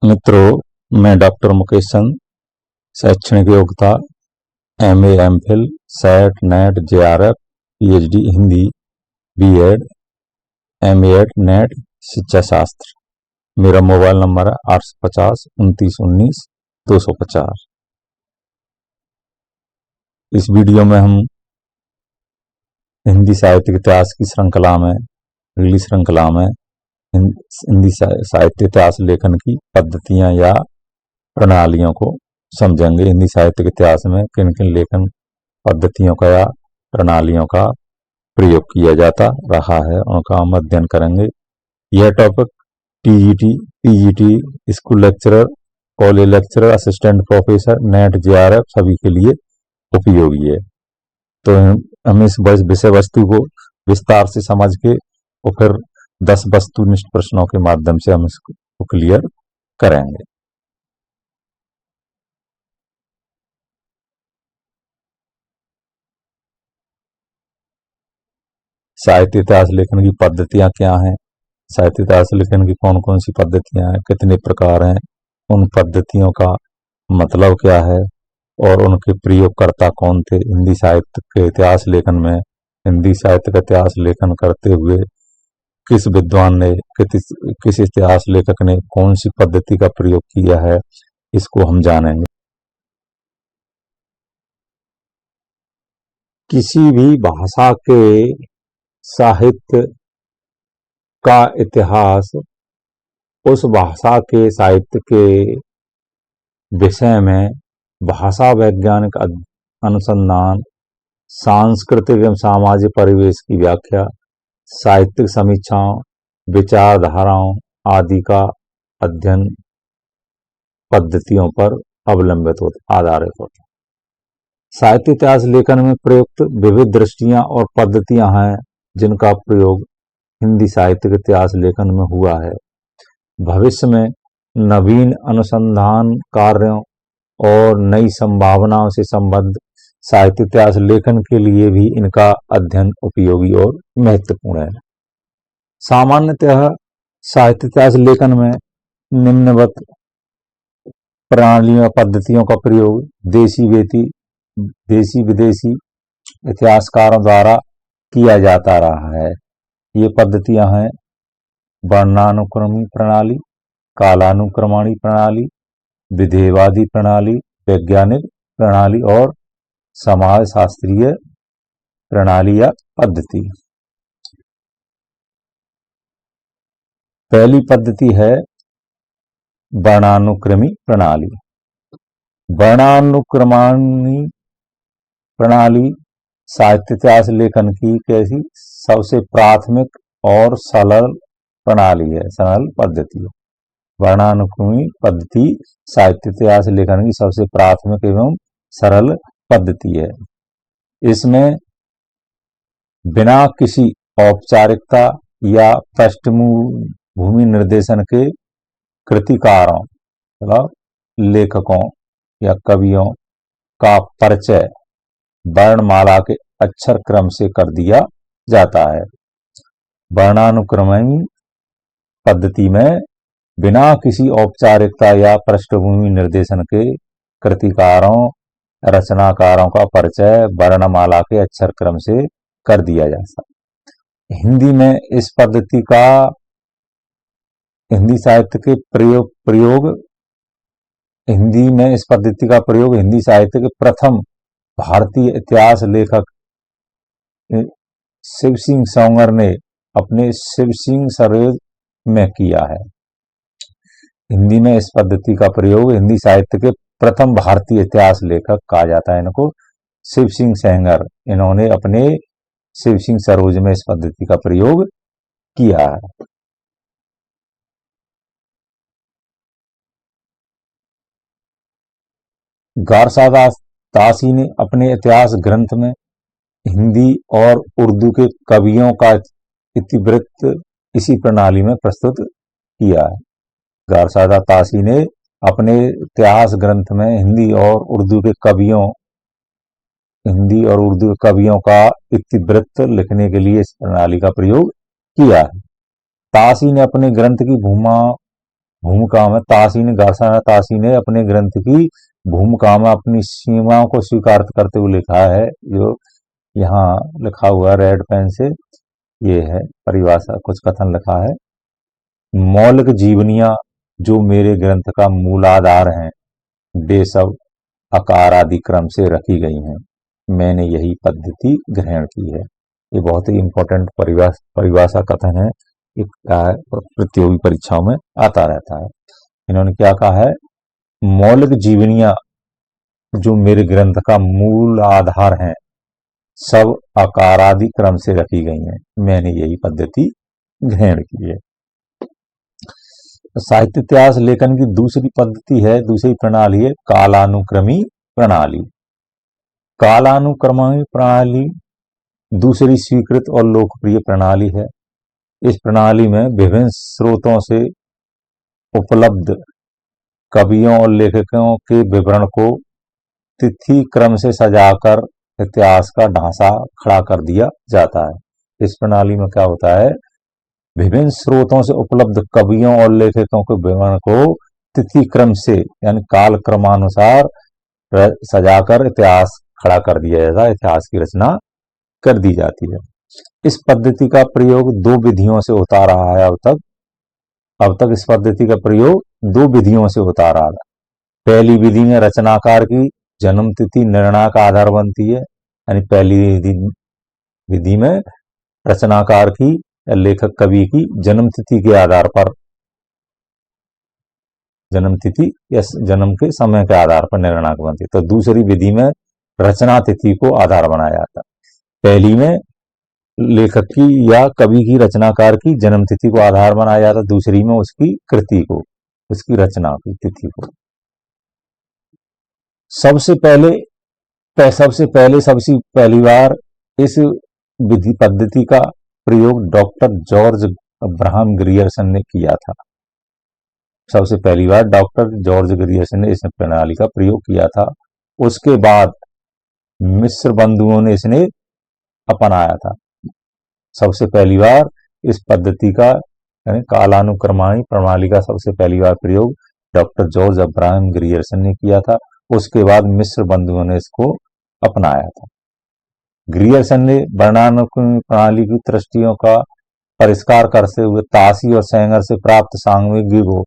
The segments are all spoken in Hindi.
मित्रों, मैं डॉक्टर मुकेश चंद, शैक्षणिक योग्यता MA MPhil SET NET JRF PhD Hindi B.Ed MAed NET शिक्षा शास्त्र। मेरा मोबाइल नंबर है 850 29 19 250। इस वीडियो में हम हिंदी साहित्य के इतिहास की श्रृंखला में अगली श्रृंखला में हिंदी साहित्य इतिहास लेखन की पद्धतियां या प्रणालियों को समझेंगे। हिंदी साहित्य के इतिहास में किन किन लेखन पद्धतियों का या प्रणालियों का प्रयोग किया जाता रहा है, उनका हम अध्ययन करेंगे। यह topic TGT, PGT, school lecturer, college lecturer, assistant professor, net JRF सभी के लिए उपयोगी है। तो हम इस विषय वस्तु को विस्तार से समझ के और फिर 10 वस्तुनिष्ठ प्रश्नों के माध्यम से हम इसको क्लियर करेंगे। साहित्य इतिहास लेखन की पद्धतियां क्या हैं, साहित्य इतिहास लेखन की कौन कौन सी पद्धतियां हैं, कितने प्रकार हैं, उन पद्धतियों का मतलब क्या है और उनके प्रयोगकर्ता कौन थे। हिंदी साहित्य के इतिहास लेखन में हिंदी साहित्य का इतिहास लेखन करते हुए किस विद्वान ने, किस इतिहास लेखक ने कौन सी पद्धति का प्रयोग किया है, इसको हम जानेंगे। किसी भी भाषा के साहित्य का इतिहास उस भाषा के साहित्य के विषय में भाषा वैज्ञानिक अनुसंधान, सांस्कृतिक एवं सामाजिक परिवेश की व्याख्या, साहित्यिक समीक्षाओं, विचारधाराओं आदि का अध्ययन पद्धतियों पर आधारित होता है। साहित्य इतिहास लेखन में प्रयुक्त विविध दृष्टियां और पद्धतियां हैं जिनका प्रयोग हिंदी साहित्य के इतिहास लेखन में हुआ है। भविष्य में नवीन अनुसंधान कार्यों और नई संभावनाओं से संबद्ध साहित्य इतिहास लेखन के लिए भी इनका अध्ययन उपयोगी और महत्वपूर्ण है। सामान्यतः साहित्य इतिहास लेखन में निम्नवत प्रणालियों पद्धतियों का प्रयोग देशी विदेशी इतिहासकारों द्वारा किया जाता रहा है। ये पद्धतियां हैं वर्णानुक्रमी प्रणाली, कालानुक्रमणी प्रणाली, विधेयवादी प्रणाली, वैज्ञानिक प्रणाली और समाज शास्त्रीय प्रणाली या पद्धति। पहली पद्धति है वर्णानुक्रमी प्रणाली। वर्णानुक्रमणी प्रणाली साहित्य इतिहास लेखन की कैसी सबसे प्राथमिक और सरल प्रणाली है, सरल पद्धति है। वर्णानुक्रमी पद्धति साहित्य इतिहास लेखन की सबसे प्राथमिक एवं सरल पद्धति है। इसमें बिना किसी औपचारिकता या पृष्ठभूमि निर्देशन के कृतिकारों मतलब लेखकों या कवियों का परिचय वर्णमाला के अक्षर क्रम से कर दिया जाता है। वर्णानुक्रमी पद्धति में बिना किसी औपचारिकता या पृष्ठभूमि निर्देशन के कृतिकारों रचनाकारों का परिचय वर्णमाला के अक्षर क्रम से कर दिया जाता है। हिंदी में इस पद्धति का हिंदी साहित्य के प्रयोग हिंदी में इस पद्धति का प्रयोग हिंदी साहित्य के प्रथम भारतीय इतिहास लेखक शिव सिंह सोंगर ने अपने शिव सिंह सरोद में किया है। हिंदी में इस पद्धति का प्रयोग हिंदी साहित्य के प्रथम भारतीय इतिहास लेखक कहा जाता है इनको, शिव सिंह सेंगर। इन्होंने अपने शिव सिंह सरोज में इस पद्धति का प्रयोग किया है। गारसादास तासी ने अपने इतिहास ग्रंथ में हिंदी और उर्दू के कवियों का इतिवृत्त इसी प्रणाली में प्रस्तुत किया है। गारसादा तासी ने अपने इतिहास ग्रंथ में हिंदी और उर्दू के कवियों का इतिवृत्त लिखने के लिए इस प्रणाली का प्रयोग किया है। तासी ने अपने ग्रंथ की भूमिका में ताशी ने घासाना ताशी ने अपने ग्रंथ की भूमिका में अपनी सीमाओं को स्वीकार करते हुए लिखा है, जो यहाँ लिखा हुआ है रेड पेन से, ये है परिभाषा, कुछ कथन लिखा है। मौलिक जीवनियां जो मेरे ग्रंथ का मूलाधार हैं, वे सब आकार आदि क्रम से रखी गई हैं, मैंने यही पद्धति ग्रहण की है। ये बहुत ही इंपॉर्टेंट परिभाषा कथन है, ये प्रतियोगी परीक्षाओं में आता रहता है। इन्होंने क्या कहा है, मौलिक जीवनियां जो मेरे ग्रंथ का मूल आधार हैं, सब आकारादि क्रम से रखी गई हैं, मैंने यही पद्धति ग्रहण की है। साहित्य इतिहास लेखन की दूसरी पद्धति है, दूसरी प्रणाली है कालानुक्रमी प्रणाली। कालानुक्रमी प्रणाली दूसरी स्वीकृत और लोकप्रिय प्रणाली है। इस प्रणाली में विभिन्न स्रोतों से उपलब्ध कवियों और लेखकों के विवरण को तिथि क्रम से सजाकर इतिहास का ढांचा खड़ा कर दिया जाता है। इस प्रणाली में क्या होता है, विभिन्न स्रोतों से उपलब्ध कवियों और लेखकों के विवरण को तिथि क्रम से यानी काल क्रमानुसार सजाकर इतिहास खड़ा कर दिया जाता है, इतिहास की रचना कर दी जाती है। इस पद्धति का प्रयोग दो विधियों से होता रहा है अब तक इस पद्धति का प्रयोग दो विधियों से होता रहा है। पहली विधि में रचनाकार की जन्म तिथि निर्णय का आधार बनती है, यानी पहली विधि में रचनाकार की या लेखक कवि की जन्म तिथि के आधार पर, जन्म तिथि या जन्म के समय के आधार पर निर्णायक बनती है। तो दूसरी विधि में रचना तिथि को आधार बनाया जाता है। पहली में लेखक की या कवि की रचनाकार की जन्म तिथि को आधार बनाया जाता है, दूसरी में उसकी कृति को, उसकी रचना की तिथि को। सबसे पहली बार इस विधि पद्धति का प्रयोग डॉक्टर जॉर्ज अब्राहम ग्रियर्सन ने किया था। सबसे पहली बार डॉक्टर जॉर्ज ग्रियर्सन ने इस प्रणाली का प्रयोग किया था। उसके बाद मिस्र बंधुओं ने इसने अपनाया था। सबसे पहली बार इस पद्धति का यानी कालानुक्रमणी प्रणाली का सबसे पहली बार प्रयोग डॉक्टर जॉर्ज अब्राहम ग्रियर्सन ने किया था। उसके बाद मिस्र बंधुओं ने इसको अपनाया था। ग्रियर्सन ने वर्णानुक्रमी प्रणाली की त्रुटियों का परिष्कार करते हुए ताशी और सेंगर से प्राप्त सामग्री को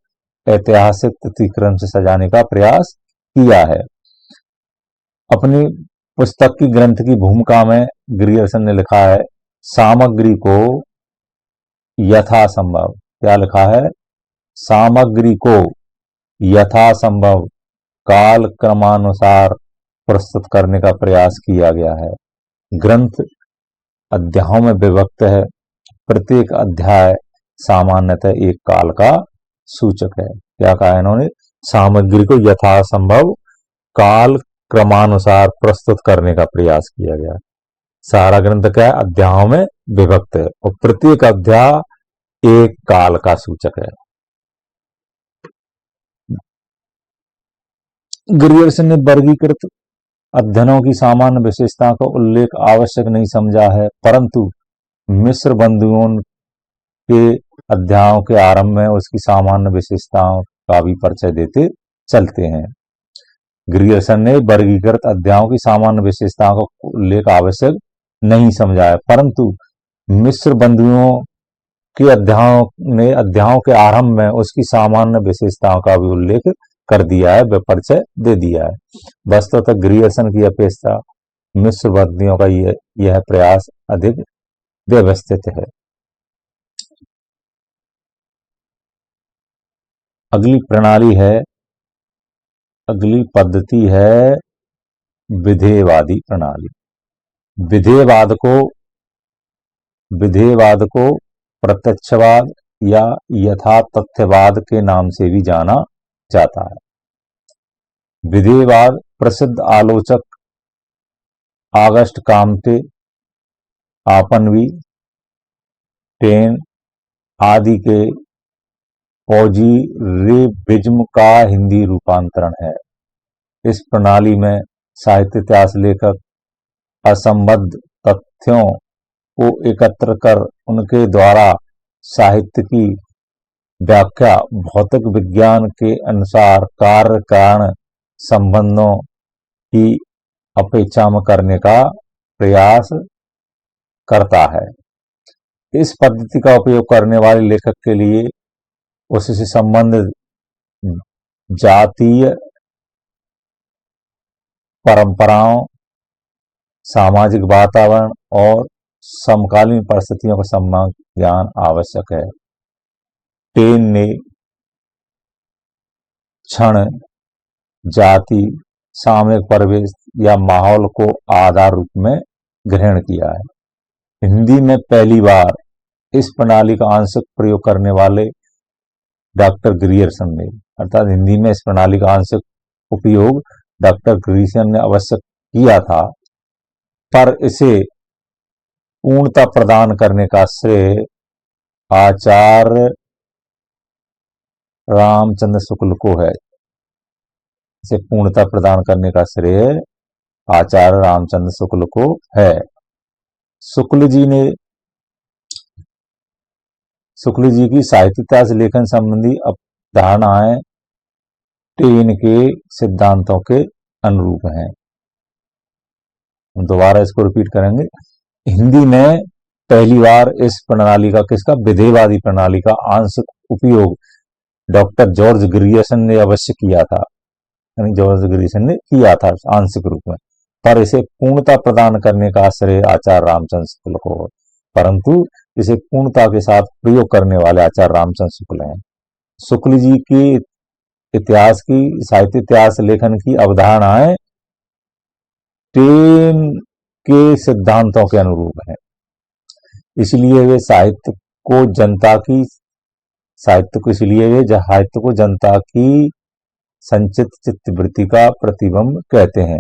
ऐतिहासिक तिथिक्रम से सजाने का प्रयास किया है। अपनी पुस्तक की ग्रंथ की भूमिका में ग्रियर्सन ने लिखा है, सामग्री को यथासंभव, क्या लिखा है, सामग्री को यथासंभव काल क्रमानुसार प्रस्तुत करने का प्रयास किया गया है। ग्रंथ अध्यायों में विभक्त है, प्रत्येक अध्याय सामान्यतः एक काल का सूचक है। क्या कहा इन्होंने, सामग्री को यथासंभव काल क्रमानुसार प्रस्तुत करने का प्रयास किया गया। सारा ग्रंथ क्या है, अध्यायों में विभक्त है और प्रत्येक अध्याय एक काल का सूचक है। ग्रियर्सन ने वर्गीकृत अध्ययनों की सामान्य विशेषता का उल्लेख आवश्यक नहीं समझा है, परंतु मिस्र बंधुओं के अध्यायों के आरंभ में उसकी सामान्य विशेषताओं का भी परिचय देते चलते हैं। ग्रियर्सन ने वर्गीकृत अध्यायों की सामान्य विशेषताओं का उल्लेख आवश्यक नहीं समझा है, परंतु मिस्र बंधुओं के अध्यायों के आरंभ में उसकी सामान्य विशेषताओं का भी उल्लेख कर दिया है, वे परिचय दे दिया है। वस्तुतः ग्रियर्सन की अपेक्षा मिस्र बंधुओं का यह प्रयास अधिक व्यवस्थित है। अगली पद्धति है विधेयवादी प्रणाली। विधेयवाद को प्रत्यक्षवाद या यथातथ्यवाद के नाम से भी जाना जाता है। विधेयवाद प्रसिद्ध आलोचक ऑगस्ट काम्टे, आपनवी, टेन आदि के पॉजिटिविज्म का हिंदी रूपांतरण है। इस प्रणाली में साहित्य इतिहास लेखक असंबद्ध तथ्यों को एकत्र कर उनके द्वारा साहित्य की व्याख्या भौतिक विज्ञान के अनुसार कार्य कारण संबंधों की अपेक्षा में करने का प्रयास करता है। इस पद्धति का उपयोग करने वाले लेखक के लिए उससे संबंधित जातीय परंपराओं, सामाजिक वातावरण और समकालीन परिस्थितियों का सम्यक ज्ञान आवश्यक है। टेन ने क्षण, जाति, सामयिक परिवेश या माहौल को आधार रूप में ग्रहण किया है। हिंदी में पहली बार इस प्रणाली का आंशिक प्रयोग करने वाले डॉक्टर ग्रियर्सन ने, अर्थात हिंदी में इस प्रणाली का आंशिक उपयोग डॉक्टर ग्रियर्सन ने अवश्य किया था, पर इसे पूर्णता प्रदान करने का श्रेय आचार्य रामचंद्र शुक्ल को है। इसे पूर्णता प्रदान करने का श्रेय आचार्य रामचंद्र शुक्ल को है। शुक्ल जी की साहित्य इतिहास लेखन संबंधी अवधारणाएं टेन के सिद्धांतों के अनुरूप हैं। हम दोबारा इसको रिपीट करेंगे। हिंदी में पहली बार इस प्रणाली का विधेयवादी प्रणाली का आंशिक उपयोग डॉक्टर जॉर्ज ग्रियर्सन ने अवश्य किया था, यानी जॉर्ज ग्रियर्सन ने किया था आंशिक रूप में, पर इसे पूर्णता प्रदान करने का श्रेय आचार्य रामचंद्र शुक्ल को है। परंतु इसे पूर्णता के साथ प्रयोग करने वाले आचार्य रामचंद्र शुक्ल हैं। शुक्ल जी की इतिहास की साहित्य इतिहास लेखन की अवधारणाएं टेन के सिद्धांतों के अनुरूप है, इसलिए वे साहित्य को जनता की संचित चित्तवृत्ति का प्रतिबिंब कहते हैं।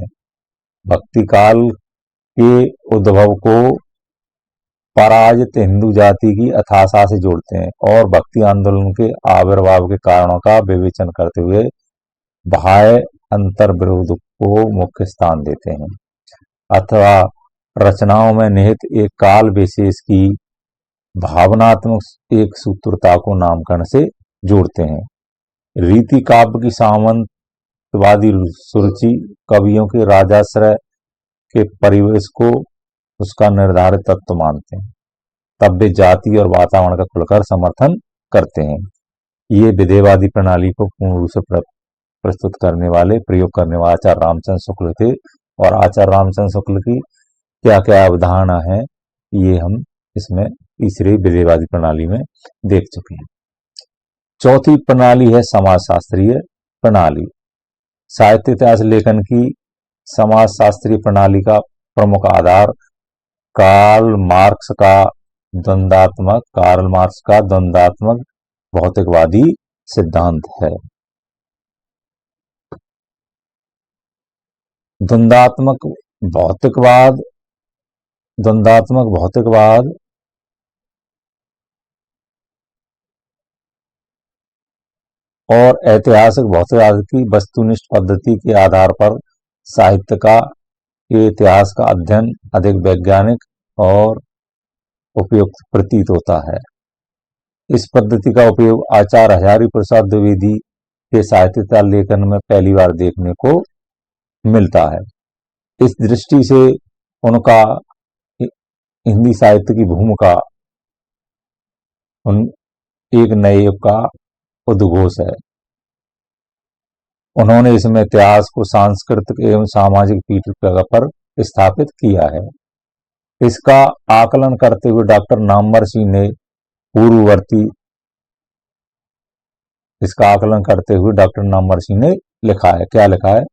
भक्ति काल के उद्भव को पराजित हिंदू जाति की अथाशा से जोड़ते हैं और भक्ति आंदोलन के आविर्भाव के कारणों का विवेचन करते हुए बाह्य अंतर्विरोध को मुख्य स्थान देते हैं, अथवा रचनाओं में निहित एक काल विशेष की भावनात्मक एक सूत्रता को नामकरण से जोड़ते हैं। रीति काव्य की सामंतवादी सुरुचि कवियों के राजाश्रय के परिवेश को उसका निर्धारित तत्व मानते हैं, तब वे जाति और वातावरण का खुलकर समर्थन करते हैं। ये विधेयवादी प्रणाली को पूर्ण रूप से प्रस्तुत करने वाले प्रयोग करने वाले आचार्य रामचंद्र शुक्ल थे, और आचार्य रामचंद्र शुक्ल की क्या क्या अवधारणा है ये हम इसमें तीसरे विधेयवादी प्रणाली में देख चुके हैं। चौथी प्रणाली है समाजशास्त्रीय प्रणाली। साहित्य इतिहास लेखन की समाजशास्त्रीय प्रणाली का प्रमुख आधार कार्ल मार्क्स का द्वंद्वात्मक भौतिकवादी सिद्धांत है। द्वंद्वात्मक भौतिकवाद और ऐतिहासिक भौतिकवाद की वस्तुनिष्ठ पद्धति के आधार पर साहित्य के इतिहास का अध्ययन अधिक वैज्ञानिक और उपयुक्त प्रतीत होता है। इस पद्धति का उपयोग आचार्य हजारी प्रसाद द्विवेदी के साहित्य इतिहास लेखन में पहली बार देखने को मिलता है। इस दृष्टि से उनका हिंदी साहित्य की भूमिका एक नए युग का उद्घोष है। उन्होंने इसमें इतिहास को सांस्कृतिक एवं सामाजिक पीठिका पर स्थापित किया है। इसका आकलन करते हुए डॉक्टर नामवर सिंह ने लिखा है, क्या लिखा है?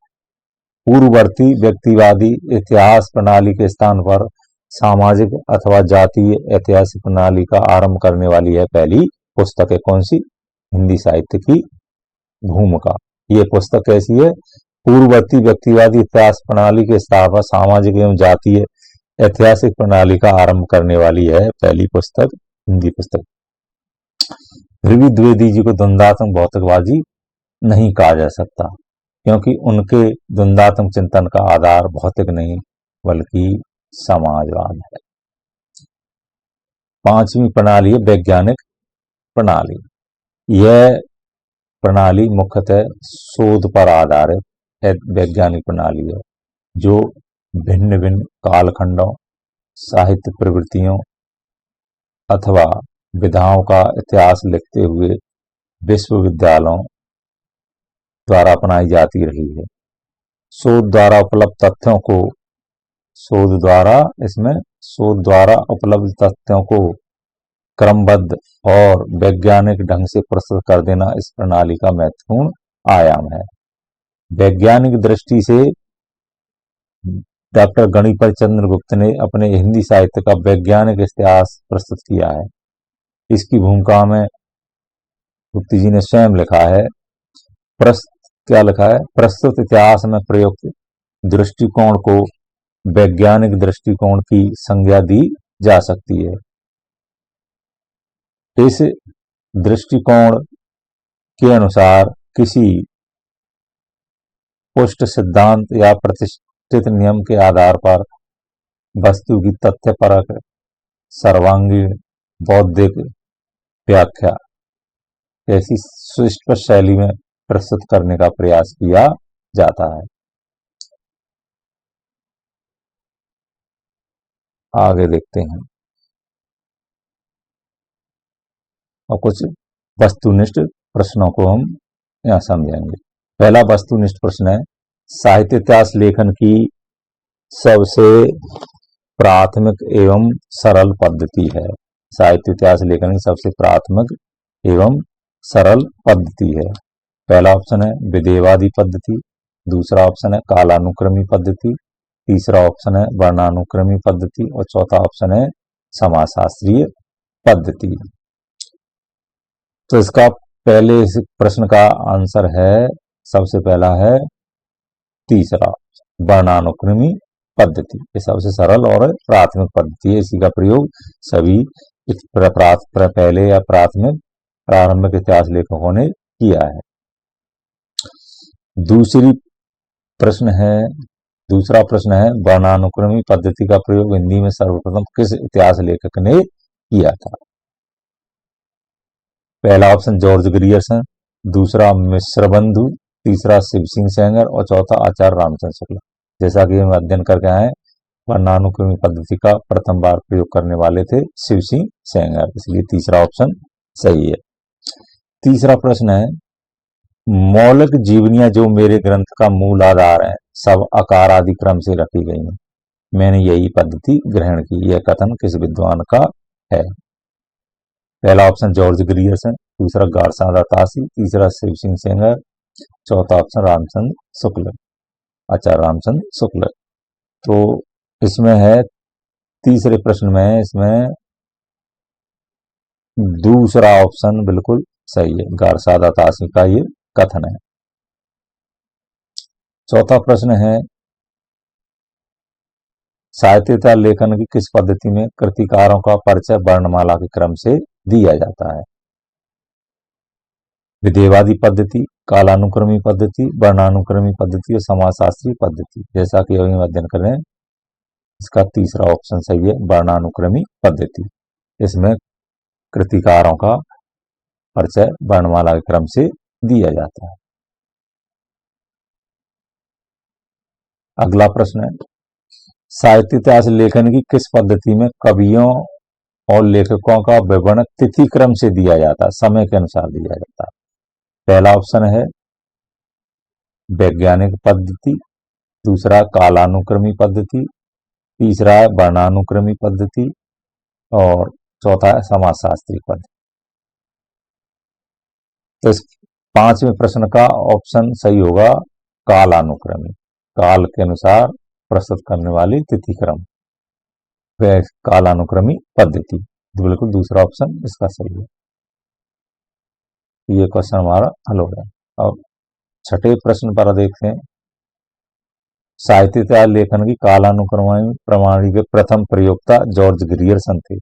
पूर्ववर्ती व्यक्तिवादी इतिहास प्रणाली के स्थान पर सामाजिक अथवा जातीय ऐतिहासिक प्रणाली का आरंभ करने वाली है पहली पुस्तक है। कौन सी? हिंदी साहित्य की भूमिका। ये पुस्तक कैसी है? पूर्ववर्ती व्यक्तिवादी इतिहास प्रणाली के स्थान पर सामाजिक एवं जातीय ऐतिहासिक प्रणाली का आरंभ करने वाली है पहली पुस्तक, हिंदी पुस्तक। फिर भी द्विवेदी जी को द्वंद्वात्मक भौतिकवादी नहीं कहा जा सकता, क्योंकि उनके द्वंद्वात्मक चिंतन का आधार भौतिक नहीं बल्कि समाजवाद है। पांचवी प्रणाली है वैज्ञानिक प्रणाली। यह प्रणाली मुख्यतः शोध पर आधारित एक वैज्ञानिक प्रणाली है जो भिन्न भिन्न कालखंडों, साहित्य प्रवृत्तियों अथवा विधाओं का इतिहास लिखते हुए विश्वविद्यालयों द्वारा अपनाई जाती रही है। शोध द्वारा उपलब्ध तथ्यों को शोध द्वारा उपलब्ध तथ्यों को क्रमबद्ध और वैज्ञानिक ढंग से प्रस्तुत कर देना इस प्रणाली का महत्वपूर्ण आयाम है। वैज्ञानिक दृष्टि से डॉक्टर गणिपत चंद्र गुप्त ने अपने हिंदी साहित्य का वैज्ञानिक इतिहास प्रस्तुत किया है। इसकी भूमिका में गुप्त जी ने स्वयं लिखा है, क्या लिखा है, प्रस्तुत इतिहास में प्रयुक्त दृष्टिकोण को वैज्ञानिक दृष्टिकोण की संज्ञा दी जा सकती है। इस दृष्टिकोण के अनुसार किसी पुष्ट सिद्धांत या प्रतिष्ठित नियम के आधार पर वस्तु की तथ्यपरक, सर्वांगीण, बौद्धिक व्याख्या ऐसी सुस्पष्ट शैली में प्रस्तुत करने का प्रयास किया जाता है। आगे देखते हैं और कुछ वस्तुनिष्ठ प्रश्नों को हम यहाँ समझेंगे। पहला वस्तुनिष्ठ प्रश्न है, साहित्य इतिहास लेखन की सबसे प्राथमिक एवं सरल पद्धति है। साहित्य इतिहास लेखन की सबसे प्राथमिक एवं सरल पद्धति है। पहला ऑप्शन है विधेयवादी पद्धति, दूसरा ऑप्शन है कालानुक्रमी पद्धति, तीसरा ऑप्शन है वर्णानुक्रमी पद्धति और चौथा ऑप्शन है समाजशास्त्रीय पद्धति। तो इसका पहले इस प्रश्न का आंसर है, सबसे पहला है तीसरा, वर्णानुक्रमी पद्धति। ये सबसे सरल और प्राथमिक पद्धति है। इसी का प्रयोग सभी पहले या प्रारंभिक इतिहास लेखकों ने किया है। दूसरा प्रश्न है वर्णानुक्रमी पद्धति का प्रयोग हिंदी में सर्वप्रथम किस इतिहास लेखक ने किया था। पहला ऑप्शन जॉर्ज ग्रियर्सन, दूसरा मिश्रबंधु, तीसरा शिव सिंह सेंगर और चौथा आचार्य रामचंद्र शुक्ला। जैसा कि हम अध्ययन करके आए, वर्णानुक्रमी पद्धति का प्रथम बार प्रयोग करने वाले थे शिव सिंह सेंगर, इसलिए तीसरा ऑप्शन सही है। तीसरा प्रश्न है, मौलिक जीवनियां जो मेरे ग्रंथ का मूल आधार है सब आकार आदि क्रम से रखी गई हैं, मैंने यही पद्धति ग्रहण की, यह कथन किस विद्वान का है। पहला ऑप्शन जॉर्ज ग्रियर्सन, दूसरा गारसादा तासी, तीसरा शिव सिंह सेंगर, चौथा ऑप्शन रामचंद्र शुक्ल, आचार्य रामचंद्र शुक्ल। तो इसमें है, तीसरे प्रश्न में इसमें दूसरा ऑप्शन बिल्कुल सही है, गारसादा तासी का ये कथन है। चौथा प्रश्न है, साहित्य लेखन की किस पद्धति में कृतिकारों का परिचय वर्णमाला के क्रम से दिया जाता है। विधेयवादी पद्धति, कालानुक्रमी पद्धति, वर्णानुक्रमी पद्धति और समाजशास्त्रीय पद्धति। जैसा कि अभी हम अध्ययन कर रहे हैं, इसका तीसरा ऑप्शन सही है, वर्णानुक्रमी पद्धति। इसमें कृतिकारों का परिचय वर्णमाला के क्रम से दिया जाता है। अगला प्रश्न है, साहित्य इतिहास लेखन की किस पद्धति में कवियों और लेखकों का विवरण तिथि क्रम से दिया जाता है, समय के अनुसार दिया जाता है। पहला ऑप्शन है वैज्ञानिक पद्धति, दूसरा कालानुक्रमी पद्धति, तीसरा है वर्णानुक्रमी पद्धति और चौथा है समाजशास्त्री पद्धति। तो इस पांचवें प्रश्न का ऑप्शन सही होगा कालानुक्रमी, काल के अनुसार प्रस्तुत करने वाली तिथि क्रम, वह कालानुक्रमी पद्धति। बिल्कुल दूसरा ऑप्शन इसका सही है। ये क्वेश्चन हमारा हल हो गया। अब छठे प्रश्न पर देखते हैं, साहित्य इतिहास लेखन की कालानुक्रमी प्रणाली के प्रथम प्रयोक्ता जॉर्ज ग्रियर्सन थे।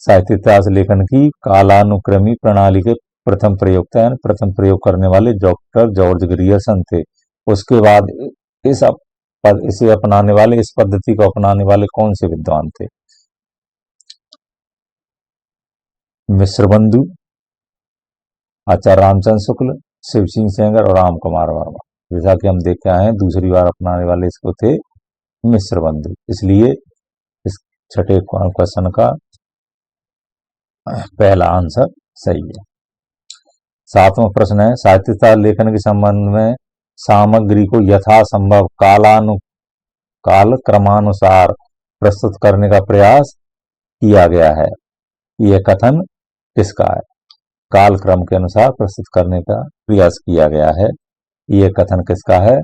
साहित्य इतिहास लेखन की कालानुक्रमी प्रणाली के प्रथम प्रयोक्ता यानी प्रथम प्रयोग करने वाले डॉक्टर जॉर्ज ग्रियर्सन थे। उसके बाद इसे अपनाने वाले, इस पद्धति को अपनाने वाले कौन से विद्वान थे। मिश्रबंधु, आचार्य रामचंद्र शुक्ल, शिव सिंह सेंगर और राम कुमार वर्मा। जैसा कि हम देख के आए हैं, दूसरी बार अपनाने वाले इसको थे मिश्र बंधु, इसलिए इस छठे क्वेश्चन का पहला आंसर सही है। 7वां प्रश्न है, साहित्यिक लेखन के संबंध में सामग्री को यथासंभव काल क्रमानुसार प्रस्तुत करने का प्रयास किया गया है। यह कथन किसका है? काल क्रम के अनुसार प्रस्तुत करने का प्रयास किया गया है, यह कथन किसका है?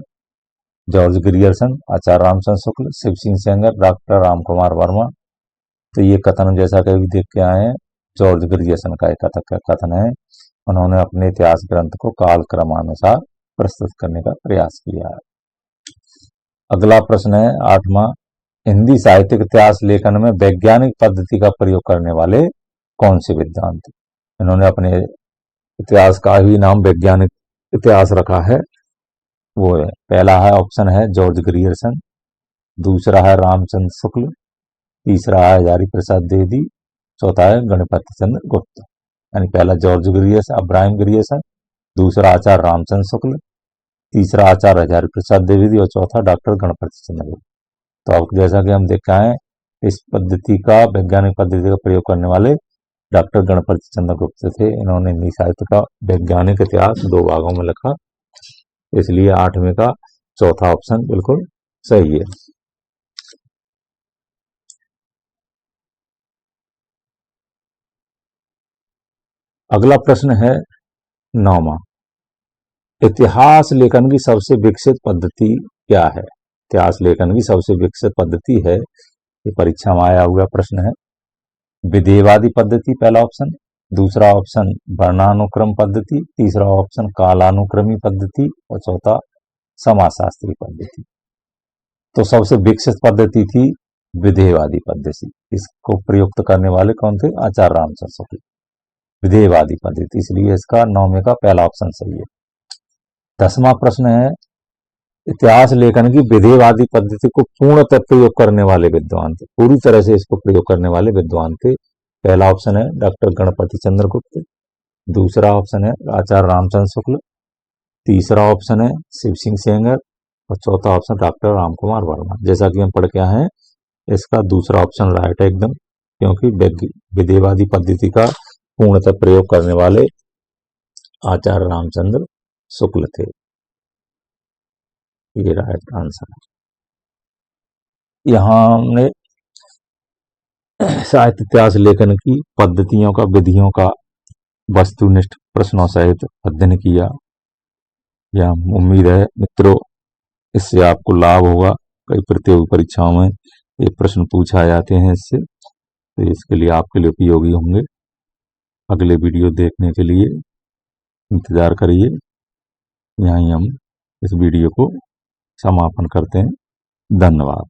जॉर्ज ग्रियर्सन, आचार्य रामचंद्र शुक्ल, शिव सिंह सेंगर, डॉक्टर राम कुमार वर्मा। तो ये कथन जैसा कि अभी देख के आए हैं, जॉर्ज ग्रियर्सन का एक कथन है। उन्होंने अपने इतिहास ग्रंथ को काल क्रमानुसार प्रस्तुत करने का प्रयास किया है। अगला प्रश्न है 8वां, हिंदी साहित्यिक इतिहास लेखन में वैज्ञानिक पद्धति का प्रयोग करने वाले कौन से विद्वान थे? इन्होंने अपने इतिहास का ही नाम वैज्ञानिक इतिहास रखा है, वो है पहला है ऑप्शन है जॉर्ज ग्रियर्सन, दूसरा है रामचंद्र शुक्ल, तीसरा है हजारी प्रसाद द्विवेदी, चौथा है गणपति चंद्र गुप्त। यानी पहला जॉर्ज ग्रियर्सन, अब्राहिम ग्रियर्सन, दूसरा आचार्य रामचंद्र शुक्ल, तीसरा आचार्य हजारी प्रसाद द्विवेदी और चौथा डॉक्टर गणपति चंद्र गुप्त। तो अब जैसा कि हम देख आए, इस पद्धति का वैज्ञानिक पद्धति का प्रयोग करने वाले डॉक्टर गणपति चंद्र गुप्त थे। इन्होंने हिंदी साहित्य का वैज्ञानिक इतिहास 2 भागों में लिखा, इसलिए 8वें का चौथा ऑप्शन बिल्कुल सही है। अगला प्रश्न है 9वां, इतिहास लेखन की सबसे विकसित पद्धति क्या है? इतिहास लेखन की सबसे विकसित पद्धति है, ये परीक्षा में आया हुआ प्रश्न है, विधेयवादी पद्धति पहला ऑप्शन, दूसरा ऑप्शन वर्णानुक्रम पद्धति, तीसरा ऑप्शन कालानुक्रमी पद्धति और चौथा समाजशास्त्री पद्धति। तो सबसे विकसित पद्धति थी विधेयवादी पद्धति। इसको प्रयुक्त करने वाले कौन थे? आचार्य रामचंद्र शुक्ल। विधेयवादी पद्धति, इसलिए इसका 9वें का पहला ऑप्शन सही है। 10वां प्रश्न है, इतिहास लेखन की विधेयवादी पद्धति को पूर्णतः प्रयोग करने वाले विद्वान थे, पूरी तरह से इसको प्रयोग करने वाले विद्वान थे। पहला ऑप्शन है डॉक्टर गणपति चंद्र गुप्त, दूसरा ऑप्शन है आचार्य रामचंद्र शुक्ल, तीसरा ऑप्शन है शिव सिंह सेंगर और चौथा ऑप्शन डॉक्टर राम कुमार वर्मा। जैसा कि हम पढ़ के आए हैं, इसका दूसरा ऑप्शन राइट है एकदम, क्योंकि विधेयवादी पद्धति का पूर्णतः प्रयोग करने वाले आचार्य रामचंद्र शुक्ल थे, ये राइट आंसर है। यहां हमने साहित्य इतिहास लेखन की पद्धतियों का, विधियों का वस्तुनिष्ठ प्रश्नों सहित अध्ययन किया। यह उम्मीद है मित्रों इससे आपको लाभ होगा। कई प्रतियोगी परीक्षाओं में ये प्रश्न पूछा जाते हैं इससे, तो इसके लिए आपके लिए उपयोगी होंगे। अगले वीडियो देखने के लिए इंतजार करिए। यहीं हम इस वीडियो को समापन करते हैं। धन्यवाद।